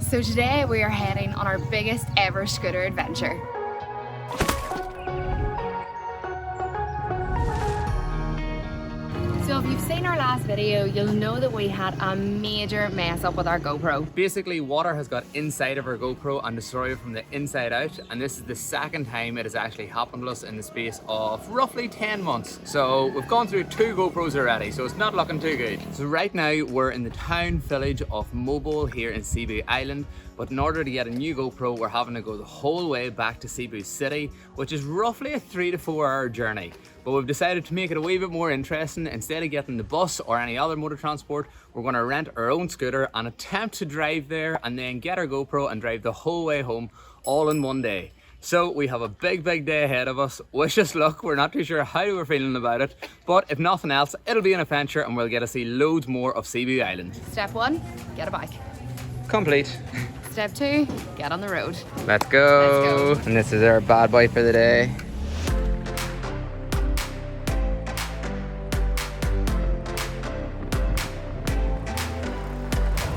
So today we are heading on our biggest ever scooter adventure. So if you've seen our last video, you'll know that we had a major mess up with our GoPro. Basically, water has got inside of our GoPro and destroyed it from the inside out, and this is the second time it has actually happened to us in the space of roughly 10 months. So we've gone through 2 GoPros already, so it's not looking too good. So right now we're in the town village of Moalboal here in Cebu Island, but in order to get a new GoPro, we're having to go the whole way back to Cebu City, which is roughly a 3 to 4 hour journey. But we've decided to make it a wee bit more interesting. Instead of getting the bus or any other motor transport, we're going to rent our own scooter and attempt to drive there and then get our GoPro and drive the whole way home all in one day. So we have a big day ahead of us. Wish us luck. We're not too sure how we're feeling about it, but if nothing else, it'll be an adventure and we'll get to see loads more of Cebu Island. Step 1, get a bike. Complete. Step 2, get on the road. Let's go. Let's go. And this is our bad boy for the day.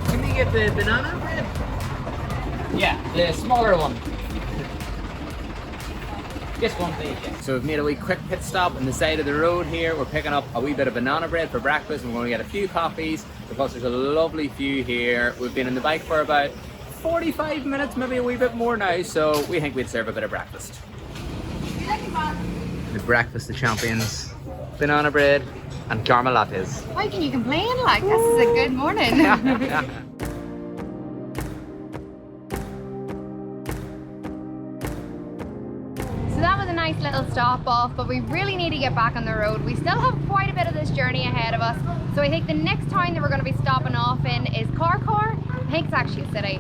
Can we get the banana bread? Yeah, the smaller one. This one, please. Yeah. So we've made a wee quick pit stop on the side of the road here. We're picking up a wee bit of banana bread for breakfast. We're going to get a few coffees because there's a lovely view here. We've been on the bike for about 45 minutes, maybe a wee bit more now, so we think we'd serve a bit of breakfast. The breakfast of champions, banana bread and caramel lattes. Why can you complain? Like, this is a good morning. So that was a nice little stop off, but we really need to get back on the road. We still have quite a bit of this journey ahead of us. So I think the next town that we're going to be stopping off in is CARCAR. I think it's actually a city.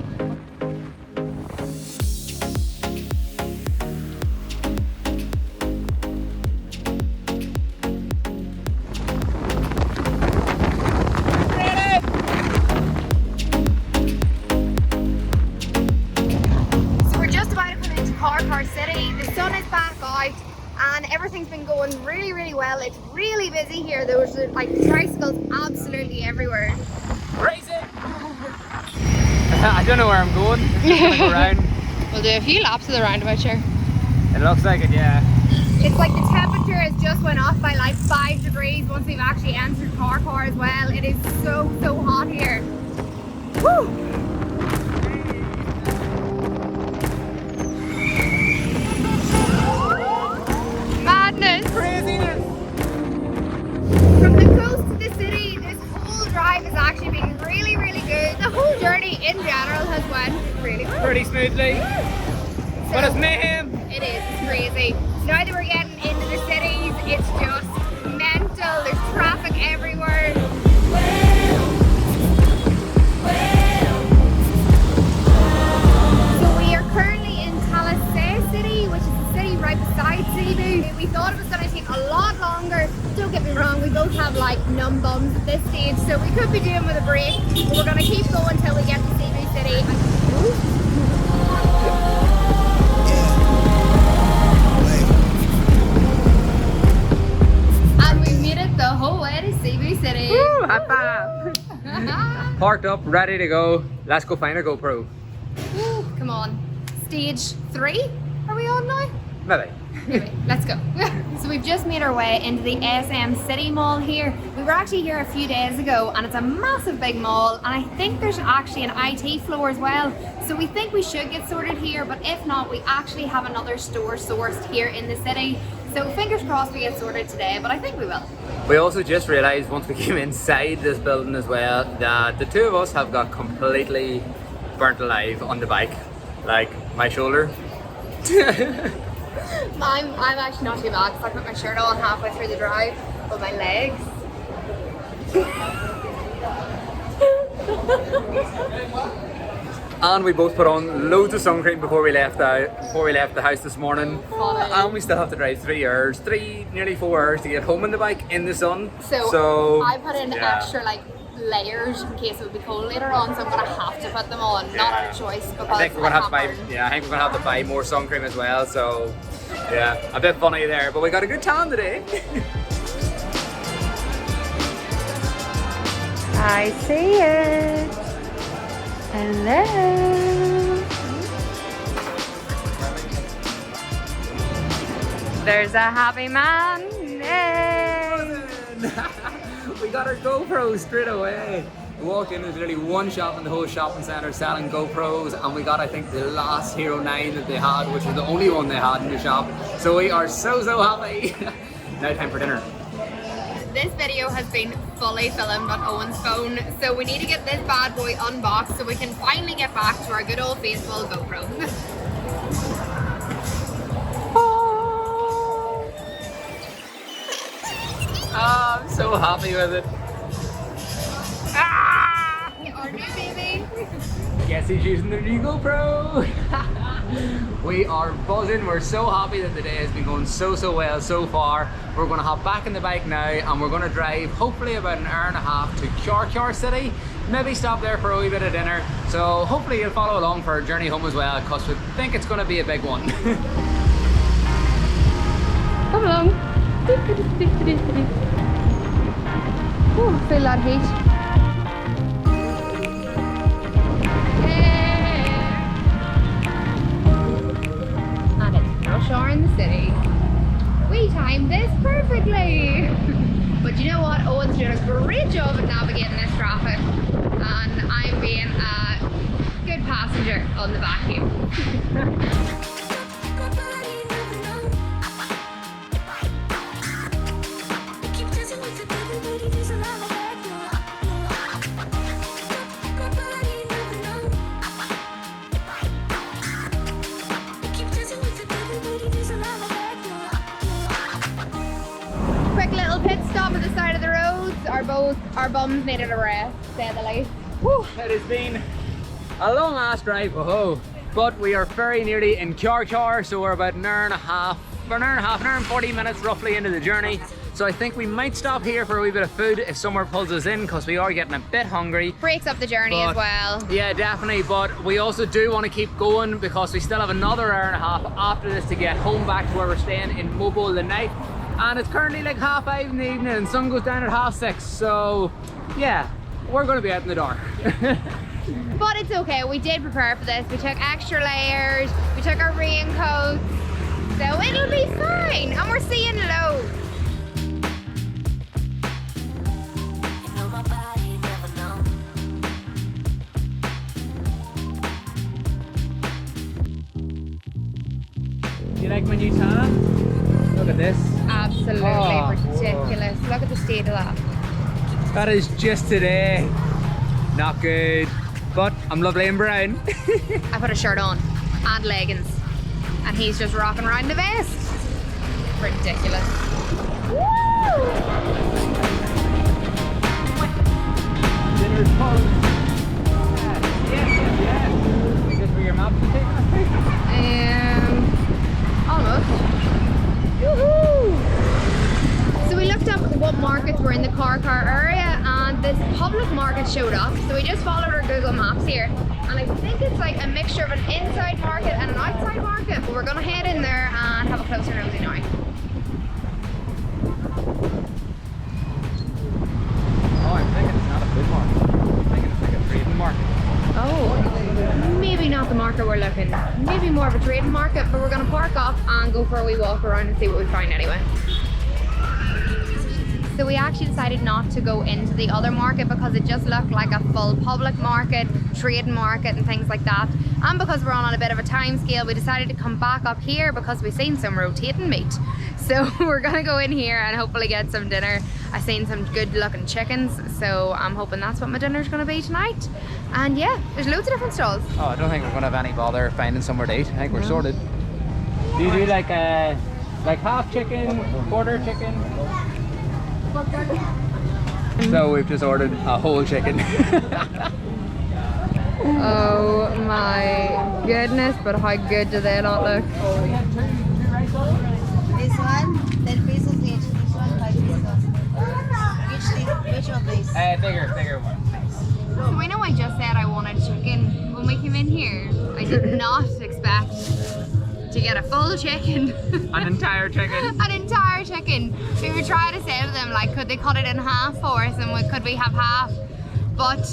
CARCAR City. The sun is back out and everything's been going really well. It's really busy here. There's like tricycles absolutely everywhere. Crazy! I don't know where I'm going. Just gonna go around. We'll do a few laps of the roundabout here. It looks like it, yeah. It's like the temperature has just went up by like 5 degrees once we've actually entered CARCAR as well. It is so hot here. Woo! Craziness! From the coast to the city, this whole drive has actually been really good. The whole journey in general has went really well. Pretty smoothly. So, but it's mayhem. It is, it's crazy. Now that we're getting into the cities, it's just mental. There's traffic everywhere. So we are currently in City, which is the city right beside Cebu. We thought it was going to take a lot longer. Don't get me wrong, we both have like numb bums at this stage, so we could be doing with a break. But we're going to keep going until we get to Cebu City. And we made it the whole way to Cebu City. Woo, high five! Parked up, ready to go. Let's go find our GoPro. Woo, come on. Stage 3? Are we on now? Maybe. Anyway, let's go. So we've just made our way into the SM City Mall here. We were actually here a few days ago and it's a massive big mall, and I think there's actually an IT floor as well. So we think we should get sorted here, but if not, we actually have another store sourced here in the city. So fingers crossed we get sorted today, but I think we will. We also just realised once we came inside this building as well that the two of us have got completely burnt alive on the bike. Like my shoulder. I'm actually not too bad because I put my shirt on halfway through the drive, but my legs. And we both put on loads of sun cream before we left the house this morning. Funny. And we still have to drive 3 hours, nearly 4 hours to get home in the bike in the sun. So I put in extra like layers in case it would be cold later on, so I'm gonna have to put them on, not on a choice because I think we're gonna have to buy. Yeah, I think we're gonna have to buy more sun cream as well. So yeah, a bit funny there, but we got a good tan today. I see it. Hello. There's a happy man. Yay. We got our GoPros straight away. We walked in, there's literally one shop in the whole shopping centre selling GoPros, and we got, I think, the last Hero 9 that they had, which was the only one they had in the shop. So we are so happy. Now time for dinner. This video has been fully filmed on Owen's phone, so we need to get this bad boy unboxed so we can finally get back to our good old faithful GoPro. Oh, I'm so happy with it. Ah! Our new baby. Guess he's using the new GoPro. We are buzzing. We're so happy that the day has been going so well so far. We're going to hop back in the bike now and we're going to drive hopefully about an hour and a half to CARCAR City. Maybe stop there for a wee bit of dinner. So hopefully you'll follow along for our journey home as well, because we think it's going to be a big one. Come along. Ooh, feel that heat. And it's rush hour in the city. We timed this perfectly. But you know what? Owen's doing a great job at navigating this traffic, and I'm being a good passenger on the back here. Quick little pit stop at the side of the roads. Our bums needed a rest, to say the least. Whew, it has been a long ass drive, but we are very nearly in CARCAR, so we're about an hour and 40 minutes roughly into the journey. So I think we might stop here for a wee bit of food if somewhere pulls us in, because we are getting a bit hungry. Breaks up the journey as well. Yeah, definitely, but we also do want to keep going because we still have another hour and a half after this to get home back to where we're staying in Moalboal the night. And it's currently like 5:30 in the evening and the sun goes down at 6:30. So yeah, we're going to be out in the dark. But it's okay, we did prepare for this. We took extra layers, we took our raincoats, so it'll be fine. And we're seeing loads. Do you like my new tan? Look at this. Absolutely ridiculous. Whoa. Look at the state of that. That is just today. Not good. But I'm lovely and brown. I put a shirt on and leggings, and he's just rocking around the vest. Ridiculous. Woo! Dinner's cold. Yes. Is this where your map is taking us to? Almost. Woohoo! So we looked up what markets were in the CARCAR area, and this public market showed up. So we just followed our Google Maps here, and I think it's like a mixture of an inside market and an outside market. But we're gonna head in there and have a closer nosy now. Oh, I'm thinking it's not a food market. I'm thinking it's like a trading market. Oh, maybe not the market we're looking. Maybe more of a trading market, but we're gonna park up and go for a wee walk around and see what we find anyway. So we actually decided not to go into the other market because it just looked like a full public market, trading market and things like that. And because we're on a bit of a time scale, we decided to come back up here because we've seen some rotating meat. So we're gonna go in here and hopefully get some dinner. I've seen some good looking chickens, so I'm hoping that's what my dinner's gonna be tonight. And yeah, there's loads of different stalls. Oh, I don't think we're gonna have any bother finding somewhere to eat. I think we're sorted. Do you do like half chicken, quarter chicken? So we've just ordered a whole chicken. Oh my goodness, but how good do they not look? This one, 10 pesos each. This one, 5 pesos. Which of these? Bigger one. So I know I just said I wanted chicken. When we came in here, I did not expect to get a full chicken. An entire chicken. An entire chicken. We were trying to say to them, like, could they cut it in half for us and could we have half? But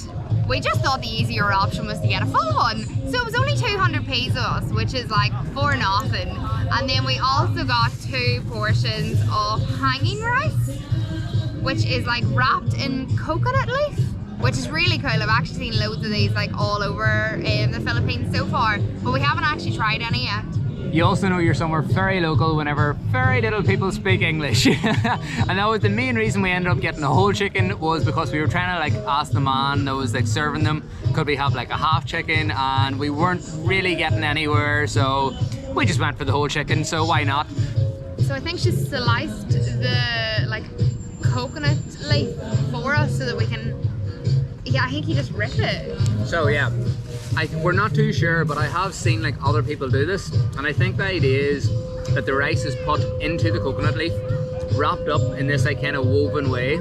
we just thought the easier option was to get a full one. So it was only 200 pesos, which is like for nothing. And then we also got 2 portions of hanging rice, which is like wrapped in coconut leaf, which is really cool. I've actually seen loads of these like all over in the Philippines so far, but we haven't actually tried any yet. You also know you're somewhere very local whenever very little people speak English. And that was the main reason we ended up getting a whole chicken, was because we were trying to like ask the man that was like serving them, could we have like a half chicken, and we weren't really getting anywhere, so we just went for the whole chicken, so why not? So I think she sliced the like coconut leaf for us so that we can, yeah, I think he just ripped it. So yeah, we're not too sure, but I have seen like other people do this, and I think the idea is that the rice is put into the coconut leaf, wrapped up in this like kind of woven way,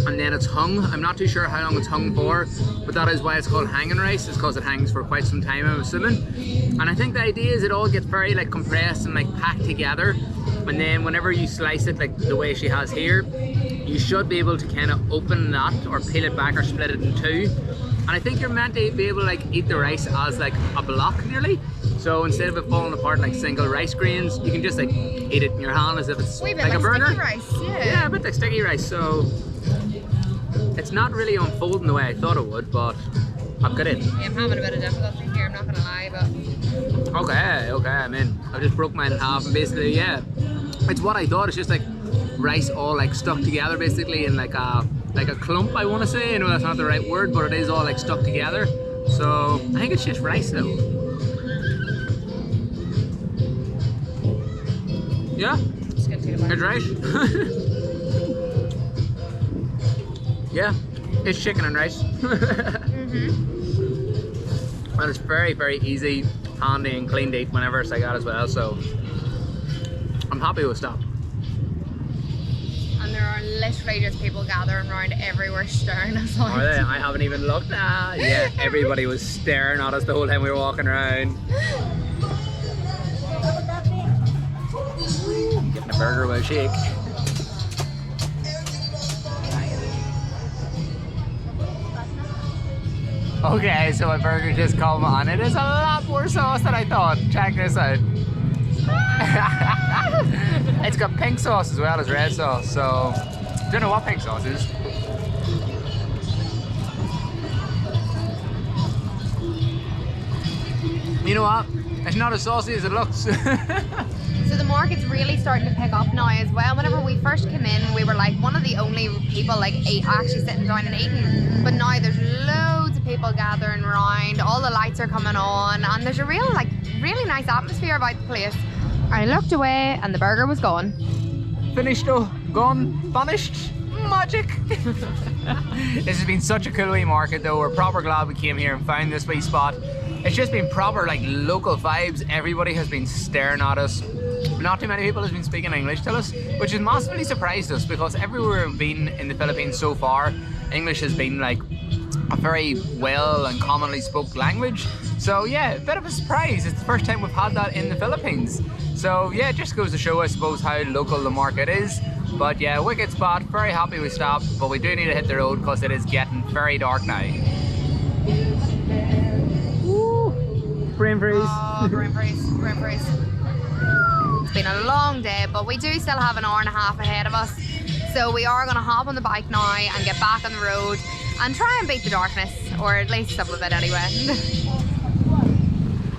and then it's hung. I'm not too sure how long it's hung for, but that is why it's called hanging rice. It's because it hangs for quite some time, I'm assuming. And I think the idea is it all gets very like compressed and like packed together, and then whenever you slice it like the way she has here, you should be able to kind of open that or peel it back or split it in 2. And I think you're meant to be able to like eat the rice as like a block nearly. So instead of it falling apart like single rice grains, you can just like eat it in your hand as if it's Wee bit like a burger. Sticky rice, yeah. Yeah, a bit like sticky rice. So it's not really unfolding the way I thought it would, but I've got it. Yeah, I'm having a bit of difficulty here, I'm not gonna lie, but... Okay, I'm in. I just broke mine in half, and basically, yeah, it's what I thought. It's just like rice all like stuck together basically in like a clump, I want to say. I know that's not the right word, but it is all like stuck together. So I think it's just rice though. Yeah, Just gonna take a bite. it's rice. Yeah, it's chicken and rice. And it's very, very easy, handy and clean to eat whenever it's like that as well. So I'm happy with stuff. And there are literally just people gathering around everywhere staring at us. Are they? I haven't even looked. Yeah, everybody was staring at us the whole time we were walking around. Getting a burger with a shake. Okay, so my burger just come on. It is a lot more sauce than I thought. Check this out. It's got pink sauce as well as red sauce, so don't know what pink sauce is. You know what? It's not as saucy as it looks. So the market's really starting to pick up now as well. Whenever we first came in, we were like one of the only people like actually sitting down and eating. But now there's loads of people gathering around. All the lights are coming on, and there's a real like really nice atmosphere about the place. I looked away and the burger was gone. Finished though, gone, vanished, magic. This has been such a cool wee market though. We're proper glad we came here and found this wee spot. It's just been proper like local vibes. Everybody has been staring at us. Not too many people have been speaking English to us, which has massively surprised us, because everywhere we've been in the Philippines so far, English has been like a very well and commonly spoke language. So yeah, a bit of a surprise. It's the first time we've had that in the Philippines. So yeah, it just goes to show, I suppose, how local the market is. But yeah, wicked spot, very happy we stopped, but we do need to hit the road because it is getting very dark now. Woo! Brain freeze. Oh, brain freeze, brain freeze. It's been a long day, but we do still have an hour and a half ahead of us. So we are gonna hop on the bike now and get back on the road and try and beat the darkness, or at least some of it anyway.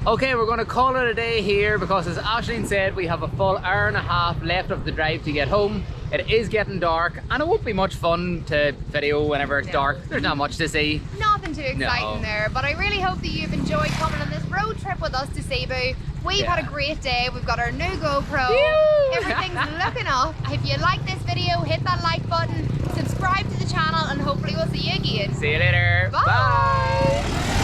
Okay, we're going to call it a day here because, as Aisling said, we have a full hour and a half left of the drive to get home. It is getting dark, and it won't be much fun to video whenever it's dark. There's not much to see. Nothing too exciting there, but I really hope that you've enjoyed coming on this road trip with us to Cebu. We've had a great day. We've got our new GoPro. Everything's looking up. If you like this video, hit that like button, subscribe to the channel, and hopefully we'll see you again. See you later. Bye. Bye.